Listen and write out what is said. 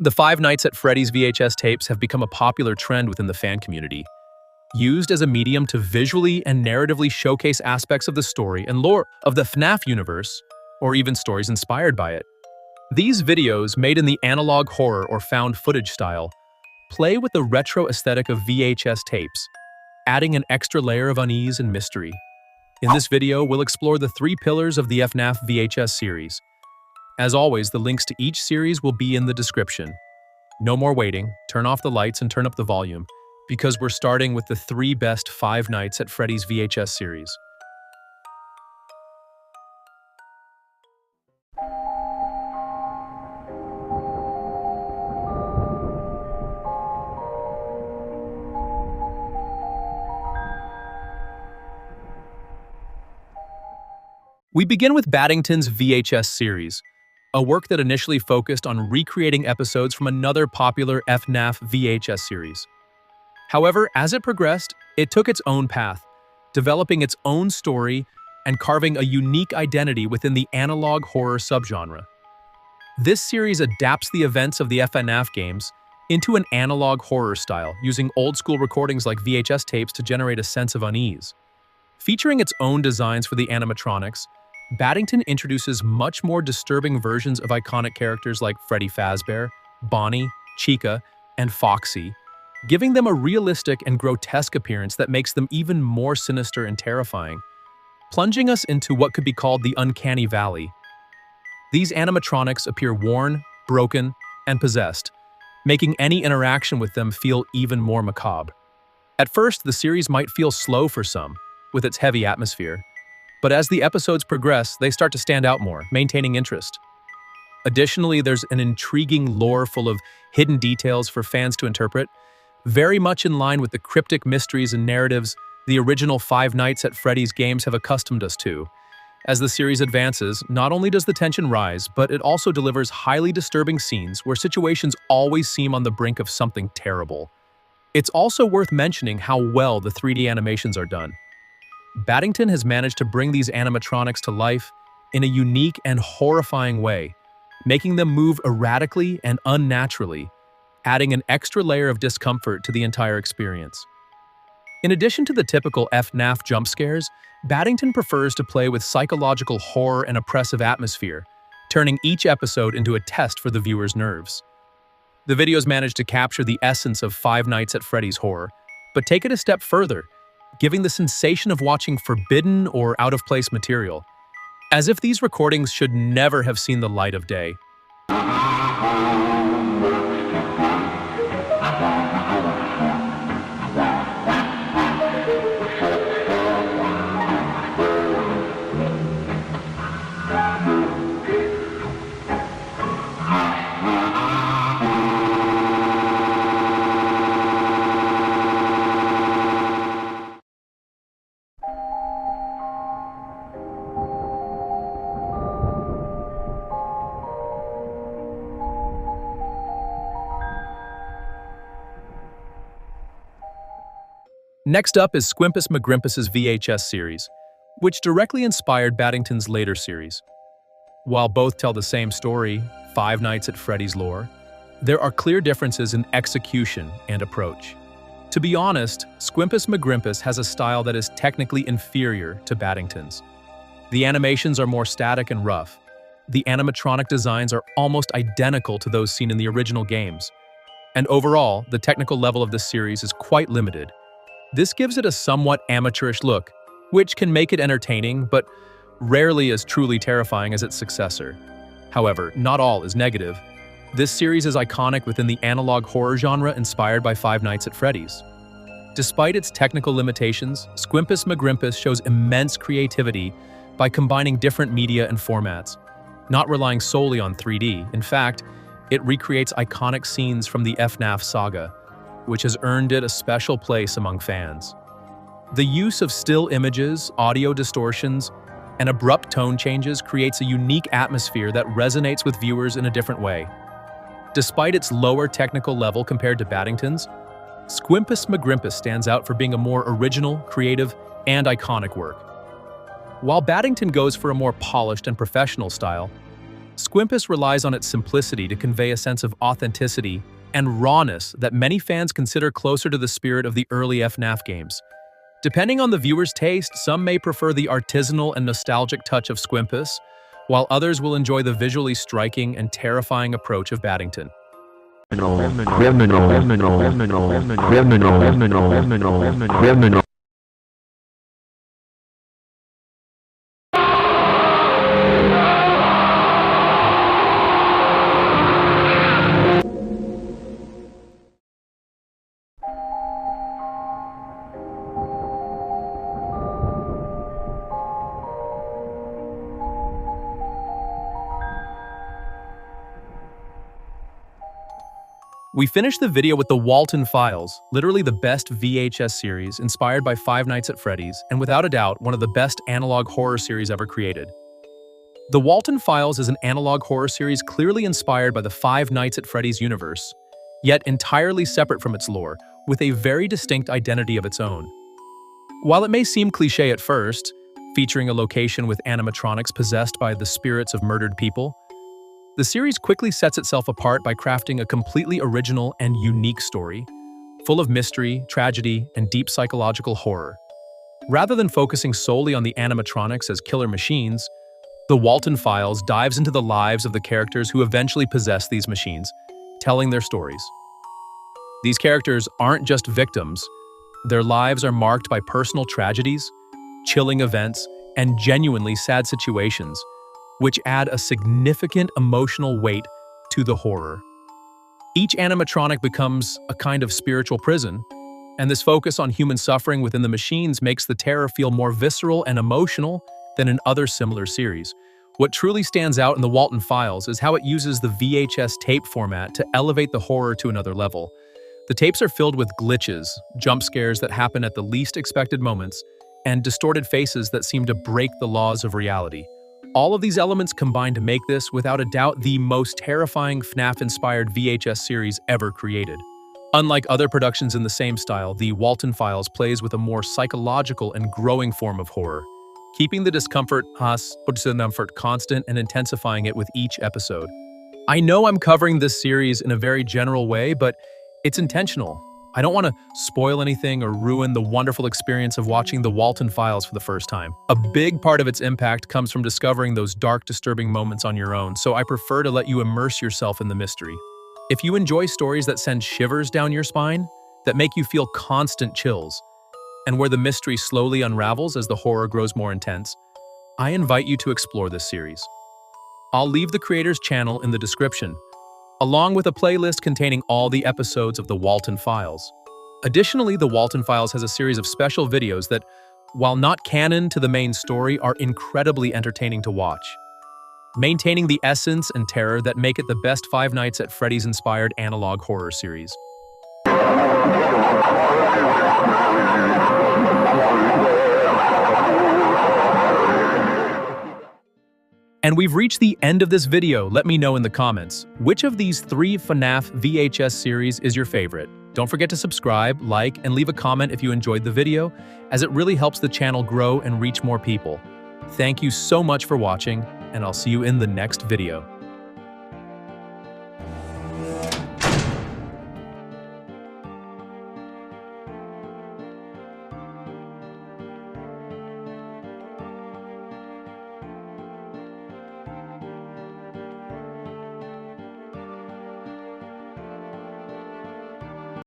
The Five Nights at Freddy's VHS tapes have become a popular trend within the fan community, used as a medium to visually and narratively showcase aspects of the story and lore of the FNAF universe, or even stories inspired by it. These videos, made in the analog horror or found footage style, play with the retro aesthetic of VHS tapes, adding an extra layer of unease and mystery. In this video, we'll explore the three pillars of the FNAF VHS series. As always, the links to each series will be in the description. No more waiting, turn off the lights and turn up the volume, because we're starting with the three best Five Nights at Freddy's VHS series. We begin with Battington's VHS series, a work that initially focused on recreating episodes from another popular FNAF VHS series. However, as it progressed, it took its own path, developing its own story and carving a unique identity within the analog horror subgenre. This series adapts the events of the FNAF games into an analog horror style, using old-school recordings like VHS tapes to generate a sense of unease. Featuring its own designs for the animatronics, Battington introduces much more disturbing versions of iconic characters like Freddy Fazbear, Bonnie, Chica, and Foxy, giving them a realistic and grotesque appearance that makes them even more sinister and terrifying, plunging us into what could be called the uncanny valley. These animatronics appear worn, broken, and possessed, making any interaction with them feel even more macabre. At first, the series might feel slow for some, with its heavy atmosphere, but as the episodes progress, they start to stand out more, maintaining interest. Additionally, there's an intriguing lore full of hidden details for fans to interpret, very much in line with the cryptic mysteries and narratives the original Five Nights at Freddy's games have accustomed us to. As the series advances, not only does the tension rise, but it also delivers highly disturbing scenes where situations always seem on the brink of something terrible. It's also worth mentioning how well the 3D animations are done. Battington has managed to bring these animatronics to life in a unique and horrifying way, making them move erratically and unnaturally, adding an extra layer of discomfort to the entire experience. In addition to the typical FNAF jump scares, Battington prefers to play with psychological horror and oppressive atmosphere, turning each episode into a test for the viewer's nerves. The videos manage to capture the essence of Five Nights at Freddy's horror, but take it a step further, giving the sensation of watching forbidden or out-of-place material, as if these recordings should never have seen the light of day. Next up is Squimpus Mcgrimpus' VHS series, which directly inspired Battington's later series. While both tell the same story, Five Nights at Freddy's lore, there are clear differences in execution and approach. To be honest, Squimpus Mcgrimpus has a style that is technically inferior to Battington's. The animations are more static and rough. The animatronic designs are almost identical to those seen in the original games. And overall, the technical level of this series is quite limited. This gives it a somewhat amateurish look, which can make it entertaining, but rarely as truly terrifying as its successor. However, not all is negative. This series is iconic within the analog horror genre inspired by Five Nights at Freddy's. Despite its technical limitations, Squimpus Mcgrimpus shows immense creativity by combining different media and formats, not relying solely on 3D. In fact, it recreates iconic scenes from the FNAF saga, which has earned it a special place among fans. The use of still images, audio distortions, and abrupt tone changes creates a unique atmosphere that resonates with viewers in a different way. Despite its lower technical level compared to Battington's, Squimpus Mcgrimpus stands out for being a more original, creative, and iconic work. While Battington goes for a more polished and professional style, Squimpus relies on its simplicity to convey a sense of authenticity and rawness that many fans consider closer to the spirit of the early FNAF games. Depending on the viewer's taste, some may prefer the artisanal and nostalgic touch of Squimpus, while others will enjoy the visually striking and terrifying approach of Battington. Criminal. We finished the video with the Walten Files, literally the best VHS series inspired by Five Nights at Freddy's, and without a doubt, one of the best analog horror series ever created. The Walten Files is an analog horror series clearly inspired by the Five Nights at Freddy's universe, yet entirely separate from its lore, with a very distinct identity of its own. While it may seem cliché at first, featuring a location with animatronics possessed by the spirits of murdered people, the series quickly sets itself apart by crafting a completely original and unique story, full of mystery, tragedy, and deep psychological horror. Rather than focusing solely on the animatronics as killer machines, the Walten Files dives into the lives of the characters who eventually possess these machines, telling their stories. These characters aren't just victims. Their lives are marked by personal tragedies, chilling events, and genuinely sad situations, which add a significant emotional weight to the horror. Each animatronic becomes a kind of spiritual prison, and this focus on human suffering within the machines makes the terror feel more visceral and emotional than in other similar series. What truly stands out in the Walten Files is how it uses the VHS tape format to elevate the horror to another level. The tapes are filled with glitches, jump scares that happen at the least expected moments, and distorted faces that seem to break the laws of reality. All of these elements combine to make this, without a doubt, the most terrifying FNAF-inspired VHS series ever created. Unlike other productions in the same style, the Walten Files plays with a more psychological and growing form of horror, keeping the discomfort constant and intensifying it with each episode. I know I'm covering this series in a very general way, but it's intentional. I don't want to spoil anything or ruin the wonderful experience of watching the Walten Files for the first time. A big part of its impact comes from discovering those dark, disturbing moments on your own, so I prefer to let you immerse yourself in the mystery. If you enjoy stories that send shivers down your spine, that make you feel constant chills, and where the mystery slowly unravels as the horror grows more intense, I invite you to explore this series. I'll leave the creator's channel in the description, along with a playlist containing all the episodes of the Walten Files. Additionally, the Walten Files has a series of special videos that, while not canon to the main story, are incredibly entertaining to watch, maintaining the essence and terror that make it the best Five Nights at Freddy's-inspired analog horror series. And we've reached the end of this video. Let me know in the comments, which of these 3 FNAF VHS series is your favorite? Don't forget to subscribe, like, and leave a comment if you enjoyed the video, as it really helps the channel grow and reach more people. Thank you so much for watching, and I'll see you in the next video.